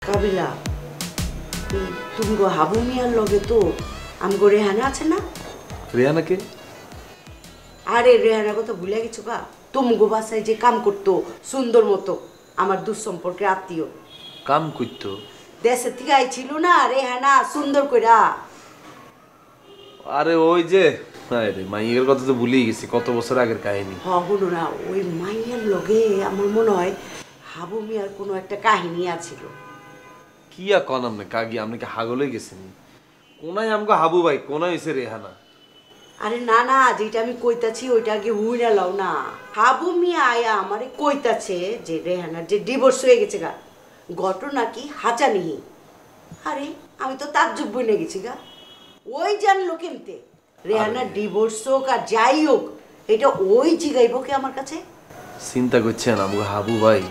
কাবিলা তুমি হাবু মিয়ার লগে তো আমগো রেহানা আছে না? রেহানা কে? আরে রেহানার কথা ভুলে গেছো গা? তুমগো বাসায় যে কাম করতো সুন্দর মতো, আমার দুঃসম্পর্কের আত্মীয়। কাম করতো? দেশের থেকে আইছিল না রেহানা, সুন্দর কইরা। আরে ওই যে মাইয়ের কথা তো ভুলেই গেছি, কত বছর আগের কাহিনী। হ্যাঁ হলো না, ওই মাইয়ার লগে আমার মনে হয় হাবু মিয়ার কোনো একটা কাহিনী আছিল। কি আর কন আপনি কাকি, আপনি কি হাগলে গেছেন? কোনায় আমাকে হাবু ভাই, কোনায় হয়েছে রেহানা। আরে না না, যেটা আমি কইতাছি ওইটা আগে হুইরা লাও না। হাবু মিয়া আয়া আমারে কইতাছে যে রেহানার যে ডিভোর্স হয়ে গেছে গা, ঘটনা কি হাঁচানিহি। আরে আমি তো তাজ্জুব বইনে গেছি গা, ওই জানলো কেমতে রেহানার ডিভোর্স হোক আর যাই হোক, এটা ওই জিগাইব কি আমার কাছে? চিন্তা করছেন আমাকে হাবু ভাই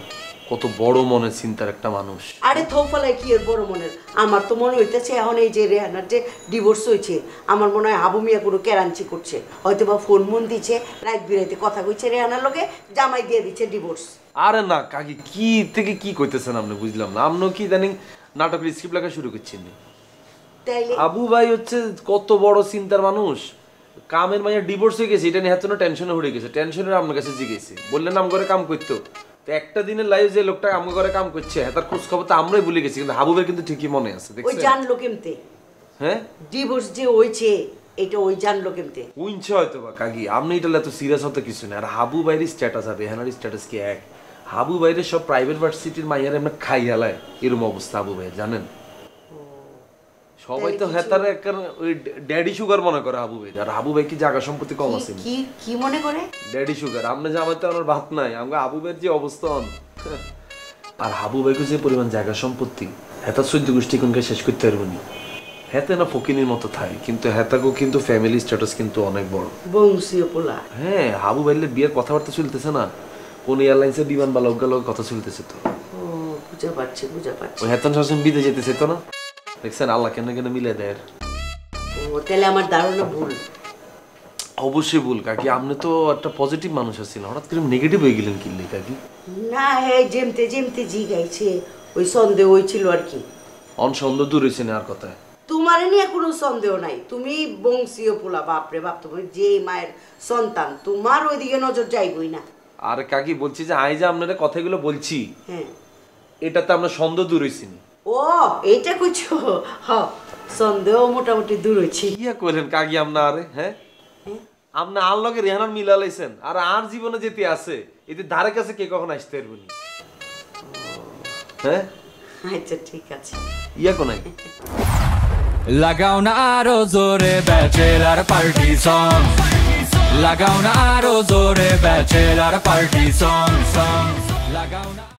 কত বড় মনের চিন্তার একটা মানুষ। আরে থোফালাই কি এর বড় মনের? আমার তো মনে হইতেছে এখন এই যে রেহানার যে ডিভোর্স হয়েছে, আমার মনে হয় হাবু মিয়া কোনো কেরাঞ্চি করছে, হয়তো বা ফোন মন দিচ্ছে, রাত বিরাইতে কথা কইছে রেহানার লগে, জামাই দিয়ে দিচ্ছে ডিভোর্স। আরে না কাকি, কি থেকে কি কইতেছেন আপনি, বুঝলাম না। আপনি কি জানেন নাটকের স্ক্রিপ্ট লেখা শুরু করছেন? তাইলে আবু ভাই হচ্ছে কত বড় চিন্তার মানুষ। কামের মাইয়া ডিভোর্স হয়ে গেছে, এটা নিয়ে এত টেনশনে হয়ে গেছে, টেনশনে আপনার কাছে জিগেছে, বললেন আম ঘরে কাম করতো। তো একটা দিনের লাইফ যে লোকটা আম ঘরে কাম করছে, তার খোঁজ খবর তো আমরাই ভুলে গেছি, কিন্তু হাবুবের কিন্তু ঠিকই মনে আছে। ওই জানলো কেমতে? হ্যাঁ, ডিভোর্স যে হইছে এটা ওই জানলো কেমতে? উইনছে হয়তো বা কাকি, আপনি এটা এত সিরিয়াস হতে কিছু না। আর হাবু ভাইয়ের স্ট্যাটাস আর রেহানার স্ট্যাটাস কি এক? হাবু ভাইয়ের সব প্রাইভেট ভার্সিটির মাইয়ার এমনি খাই হালায়, এরকম অবস্থা হাবু ভাইয়ের, জানেন? সবাই তো হেতার ওই ড্যাডি সুগার মনে করে হাবু ভাই। আর হাবু ভাই কি জায়গা সম্পত্তি কম আছে? কি কি মনে করে ড্যাডি সুগার? আপনি জামাইতে আমার ভাত নাই, আমাকে হাবু ভাইয়ের যে অবস্থা। আর হাবু ভাইকে যে পরিমাণ জায়গা সম্পত্তি, হেতার 14 গোষ্ঠী কোনকে শেষ করতে পারবো নি। হেতে না ফকিনির মতো থাকে, কিন্তু হেতাকেও কিন্তু ফ্যামিলি স্ট্যাটাস কিন্তু অনেক বড়, বংশীয় পোলা। হ্যাঁ, হাবু ভাইয়ের বিয়ের কথাবার্তা চলতেছে না, কোন এয়ারলাইন্সে বিমান বা লোক কথা চলতেছে। তো ও বুঝা পারছি বুঝা পারছি। ওই হেতন শাসন বিদে যেতেছে তো না, দেখছেন আল্লাহ কেন কেন মিলে দেয়। ও তাহলে আমার ধারণা ভুল। অবশ্যই ভুল কাকি, আপনি তো একটা পজিটিভ মানুষ আছিলেন, হঠাৎ করে নেগেটিভ হয়ে গেলেন কিনলে কাকি? না হে, যেমতে যেমতে জি গাইছে ওই সন্দেহ হয়েছিল আর কি। অনসন্দেহ দূর হয়েছে না আর কথায়? তোমার নিয়ে কোনো সন্দেহ নাই, তুমি বংশীয় পোলা, বাপরে বাপ, তুমি যে মায়ের সন্তান, তোমার ওইদিকে নজর যাইবই না। আর কাকি বলছি যে আই যে আপনারা কথাগুলো বলছি, হ্যাঁ, এটাতে আপনার সন্দেহ দূর হয়েছে নি? ও এইটা কইছো? হ, সন্দেহ মোটামুটি দূর হয়েছে। কি করেন কাকি আপনার? আরে হ্যাঁ, আপনি আর লগে রেহানার মিলা লাইছেন, আর আর জীবনে যেতে আছে এতে ধারে কাছে কে কখন আসতে পারবো নি। হ্যাঁ আচ্ছা ঠিক আছে, ইয়া কোনাই লাগাও না আরো জোরে ব্যাচেলার পার্টি সং, লাগাও না আরো জোরে ব্যাচেলার পার্টি সং, লাগাও না।